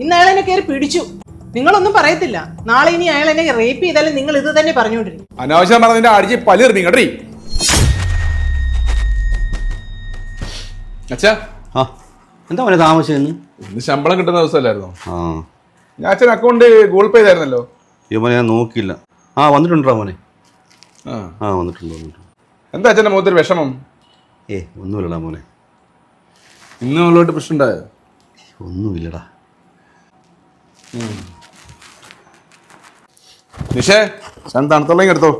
ഇന്ന് അയാൾ എന്നെ കയറി പിടിച്ചു. നിങ്ങളൊന്നും പറയത്തില്ല. നാളെ ഇനി അയാൾ എന്നെ റേപ്പ് ചെയ്താലും നിങ്ങൾ ഇത് തന്നെ പറഞ്ഞുകൊണ്ടിരിക്കും. അനാവശ്യം പറഞ്ഞതിന്റെ അടിച്ച് പലിർമീ കണ്ടീ. അച്ഛാ, എന്താ മോനെ താമസം? ഇന്ന് ശമ്പളം കിട്ടുന്ന ദിവസമല്ലായിരുന്നോ? ഞാൻ അച്ഛൻ അക്കൗണ്ട് ഗൂഗിൾ പേ ചെയ്തായിരുന്നല്ലോ. മോനെ ഞാൻ നോക്കിയില്ല. വന്നിട്ടുണ്ടോ മോനെ? വന്നിട്ടുണ്ട്. എന്താ അച്ഛൻ്റെ മുഖത്തൊരു വിഷമം? ഒന്നുമില്ലടാ മോനെ. ഇന്ന് നമ്മളോട്ട് പ്രശ്നം ഉണ്ടായോ? ഒന്നുമില്ലടാ. നിഷേ, ഞാൻ തണുത്തുള്ളെങ്കിൽ എടുത്തോ.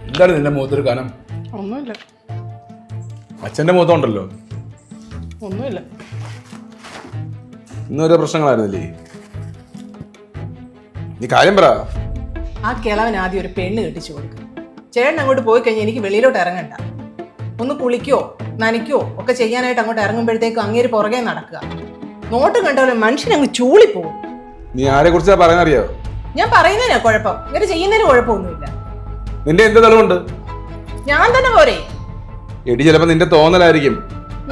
എന്താണ് നിന്റെ മുഖത്തൊരു കാനം? ഒന്നുമില്ല. അച്ഛൻ്റെ മുഖത്തുണ്ടല്ലോ. ഒന്നുമില്ല. ഇന്നോരോ പ്രശ്നങ്ങളായിരുന്നില്ലേ? നീ കാര്യം പറ. ആ കിളവൻ ആദ്യം ഒരു പെണ്ണ് കെട്ടിച്ചു കൊടുക്കുക. ചേട്ടൻ അങ്ങോട്ട് പോയി കഴിഞ്ഞാൽ എനിക്ക് വെളിയിലോട്ട് ഇറങ്ങണ്ട. ഒന്ന് കുളിക്കോ നനയ്ക്കോ ഒക്കെ ചെയ്യാനായിട്ട് അങ്ങോട്ട് ഇറങ്ങുമ്പോഴത്തേക്കും അങ്ങേര് പുറകെ നടക്കുക. നോട്ട് കണ്ടാലും മനുഷ്യനങ്ങ് ചൂളിപ്പോവും. നീ ആരെ കുറിച്ചാ പറയാനറിയോ? ഞാൻ പറയുന്നതിനാ കുഴപ്പം, ഇങ്ങനെ ചെയ്യുന്നതിന് കുഴപ്പമൊന്നുമില്ല. നിന്റെ എന്ത് തെളിവുണ്ട്? ഞാൻ തന്നെ പോരെ. എടി, ചിലപ്പോ നിന്റെ തോന്നലായിരിക്കും.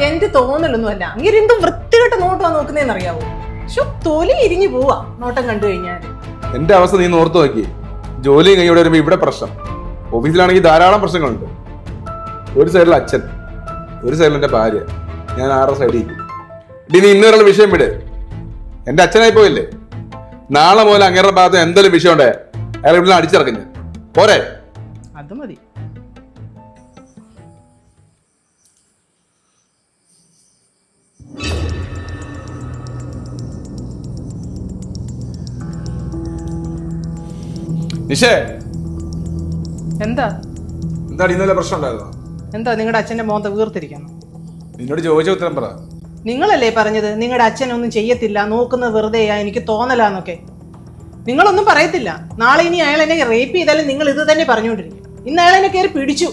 എന്റെ തോന്നലൊന്നുമല്ല. അങ്ങനെ എന്ത് വൃത്തികെട്ട നോട്ടാ നോക്കുന്നതെന്ന് അറിയാവോ? തൊലി ഇരിഞ്ഞു പോവാ നോട്ടം കണ്ടു കഴിഞ്ഞാൽ. എന്റെ അവസ്ഥ നീ ഓർത്ത് നോക്കി. ജോലിയും കൈയോടെ വരുമ്പോ ഇവിടെ പ്രശ്നം, ഓഫീസിലാണെങ്കിൽ ധാരാളം പ്രശ്നങ്ങളുണ്ട്. ഒരു സൈഡിൽ അച്ഛൻ, ഒരു സൈഡിൽ എന്റെ ഭാര്യ, ഞാൻ ആരുടെ സൈഡിൽ. ഇടി, നീ ഇന്നൊരാളുടെ വിഷയം വിട്. എന്റെ അച്ഛനായി പോയില്ലേ? നാളെ മുതൽ അങ്ങേരുടെ ഭാഗത്ത് എന്തെങ്കിലും വിഷയം ഉണ്ടേ അയാൾ ഇവിടെ അടിച്ചിറക്കുന്നു പോരെ? അത് മതി. നിഷേ, എന്താ എന്താണ് ഇന്നലെ പ്രശ്നം ഉണ്ടായിരുന്നോ? എന്താ നിങ്ങളുടെ അച്ഛന്റെ മോന്ത വീർത്തിരിക്കുന്നു? നിന്നോട് ചോദിച്ച ഉത്തരം പറ. നിങ്ങളല്ലേ പറഞ്ഞത് നിങ്ങളുടെ അച്ഛനൊന്നും ചെയ്യത്തില്ല, നോക്കുന്നത് വെറുതെയാ, എനിക്ക് തോന്നലാന്നൊക്കെ. നിങ്ങളൊന്നും പറയത്തില്ല. നാളെ ഇനി അയാൾ എന്നെ റേപ്പ് ചെയ്താലും നിങ്ങൾ ഇത് തന്നെ പറഞ്ഞുകൊണ്ടിരിക്കും. ഇന്ന് അയാൾ എന്നെ കയറി പിടിച്ചു.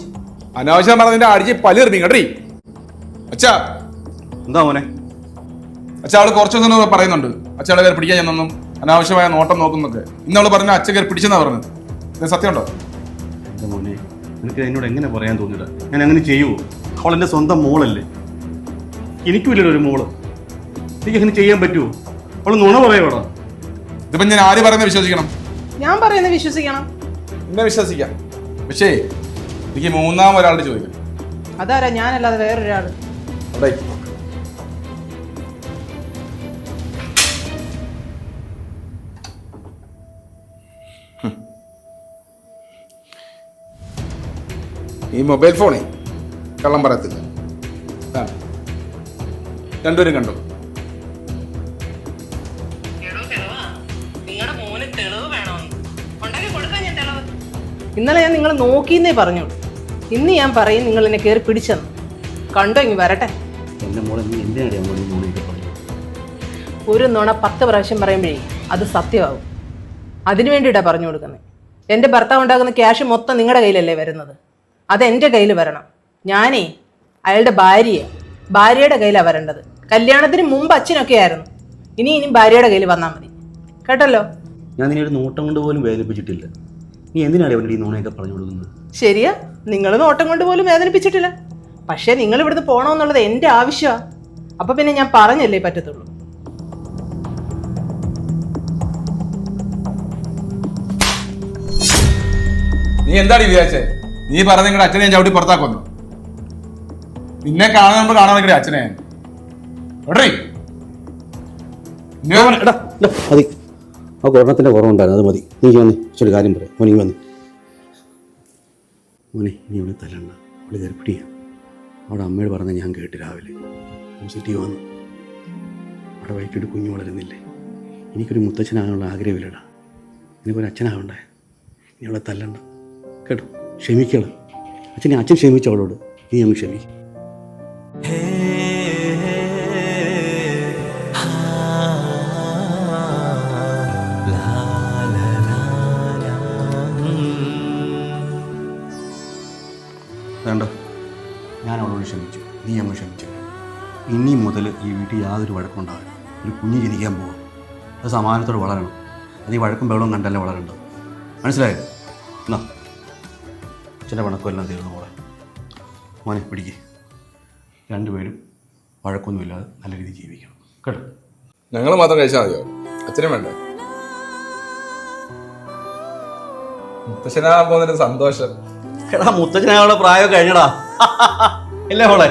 അനാവശ്യം പറഞ്ഞതിന്റെ അടിച്ച് പലിർമീ കണ്ടീ. അച്ഛാ, എന്താ മോനെ? അച്ഛാ, അവള് കുറച്ചു ദിവസം പറയുന്നുണ്ട് അച്ഛാളെ കയറി പിടിക്കാൻ ചെന്നൊന്നും അനാവശ്യമായ നോട്ടം നോക്കുന്നൊക്കെ. ഇന്ന് അവള് പറഞ്ഞ അച്ഛൻ കയറി പിടിച്ചെന്നാ പറഞ്ഞത്. ഇത് സത്യമുണ്ടോ? എന്താ മോനെ, നിനക്ക് എന്നോട് എങ്ങനെ പറയാൻ തോന്നില്ല? ഞാൻ അങ്ങനെ ചെയ്യുമോ? അവൾ എൻ്റെ സ്വന്തം മോളല്ലേ. എനിക്കുമില്ലല്ലോ ഒരു മോള്. എനിക്ക് അങ്ങനെ ചെയ്യാൻ പറ്റുമോ? അവൾ നുണ പറയോടാ. ഇതിപ്പോ ഞാൻ ആര് പറയുന്നത് വിശ്വസിക്കണം? ഞാൻ പറയുന്നത് വിശ്വസിക്കണം. എന്നെ വിശ്വസിക്കാം, പക്ഷേ എനിക്ക് മൂന്നാം ഒരാളുടെ ചോദിക്കണം. അതാരാ? ഞാനല്ലാതെ വേറൊരാള്. അവിടെ ഈ മൊബൈൽ ഫോണേ കള്ളം പറയത്തില്ല. രണ്ടുപേരും കണ്ടോ? ഇന്നലെ ഞാൻ നിങ്ങൾ നോക്കിന്നേ പറഞ്ഞോളൂ. ഇന്ന് ഞാൻ പറയും നിങ്ങൾ എന്നെ കയറി പിടിച്ചെന്ന്. കണ്ടോ, ഇങ്ങ് വരട്ടെ. എൻ്റെ മോളെ നീ എന്തിനാണ് മോളെ പറഞ്ഞു? ഒരു നുണ 10 പ്രാവശ്യം പറയുമ്പോഴേ അത് സത്യമാകും. അതിനു വേണ്ടിയിട്ടാണ് പറഞ്ഞു കൊടുക്കുന്നത്. എൻ്റെ ഭർത്താവ് ഉണ്ടാക്കുന്ന ക്യാഷ് മൊത്തം നിങ്ങളുടെ കയ്യിലല്ലേ വരുന്നത്? അത് എൻ്റെ കയ്യിൽ വരണം. ഞാനേ അയാളുടെ ഭാര്യയുടെ കയ്യിലാണ് വരേണ്ടത്. കല്യാണത്തിന് മുമ്പ് അച്ഛനൊക്കെ ആയിരുന്നു. ഇനി ഭാര്യയുടെ കയ്യിൽ വന്നാൽ മതി. കേട്ടല്ലോ? ഞാൻ നിന്നെ ഒരു നോട്ടം കൊണ്ട് പോലും വേദനിപ്പിച്ചിട്ടില്ല. നീ എന്തിനാണ് അവരുടെ ഈ നുണയൊക്കെ പറഞ്ഞു കൊടുക്കുന്നത്? ശരിയാ, നിങ്ങൾ നോട്ടം കൊണ്ട് പോലും വേദനിപ്പിച്ചിട്ടില്ല. പക്ഷേ നിങ്ങൾ ഇവിടുന്ന് പോകണമെന്നുള്ളത് എൻ്റെ ആവശ്യമാണ്. അപ്പൊ പിന്നെ ഞാൻ പറഞ്ഞല്ലേ പറ്റത്തുള്ളൂ. നീ എന്താണ് വിചാരിച്ചേ? നീ പറഞ്ഞ നിങ്ങളുടെ അച്ഛനെ ഞാൻ ചവിട്ടി പുറത്താക്കുന്നു. നിന്നെ കാണുമ്പോ കാണാൻ നിങ്ങളുടെ അച്ഛനെ മതി. ആ കൊറോണത്തിൻ്റെ കുറവുണ്ടായിരുന്നു, അത് മതി. നീ വന്ന് ഒരു കാര്യം പറയാം. മോനെ വന്ന് മോനെ, നീ അവളെ തല്ലണ്ട. അവള് കയറിപ്പിടിയാ. അവിടെ അമ്മയോട് പറഞ്ഞ ഞാൻ കേട്ട് രാവിലെ പോസിറ്റീവ് വന്നു. അവിടെ വൈകിട്ട് കുഞ്ഞു വളരുന്നില്ലേ. എനിക്കൊരു മുത്തച്ഛനാകാനുള്ള ആഗ്രഹമില്ലടാ. എനിക്കൊരു അച്ഛനാവണ്ടേ. നീ അവളെ തല്ലണ്ട കേട്ടോ. ക്ഷമിക്കണം. അച്ഛൻ ക്ഷമിച്ചു അവളോട്. നീ അങ്ങ് ക്ഷമിക്കും. വേണ്ട, ഞാൻ അവളോട് ക്ഷമിച്ചു. നീ അങ്ങ് ക്ഷമിച്ചു. ഇനി മുതൽ ഈ വീട്ടിൽ യാതൊരു വഴക്കുണ്ടാവില്ല. ഒരു കുഞ്ഞ് ജനിക്കാൻ പോവുക. അത് സമാധാനത്തോടെ വളരണം. അത് ഈ വഴക്കും ബഹളവും കണ്ടല്ലേ വളരേണ്ടത്. മനസ്സിലായോ? എന്നാ അച്ഛൻ്റെ പണക്കും എല്ലാം തീർന്നു മോളെ. മോനെ പിടിക്ക്. രണ്ടുപേരും വഴക്കൊന്നുമില്ലാതെ നല്ല രീതിയിൽ ജീവിക്കണം കേട്ടോ. ഞങ്ങൾ മാത്രം കഴിച്ചാൽ മതിയോ? അച്ഛനും വേണ്ടേ? മുത്തശ്ശനാകാൻ പോകുന്നതിന് സന്തോഷം. എടാ മുത്തച്ഛനായുള്ള പ്രായം കഴിഞ്ഞടാ. ഇല്ലേ മോളെ?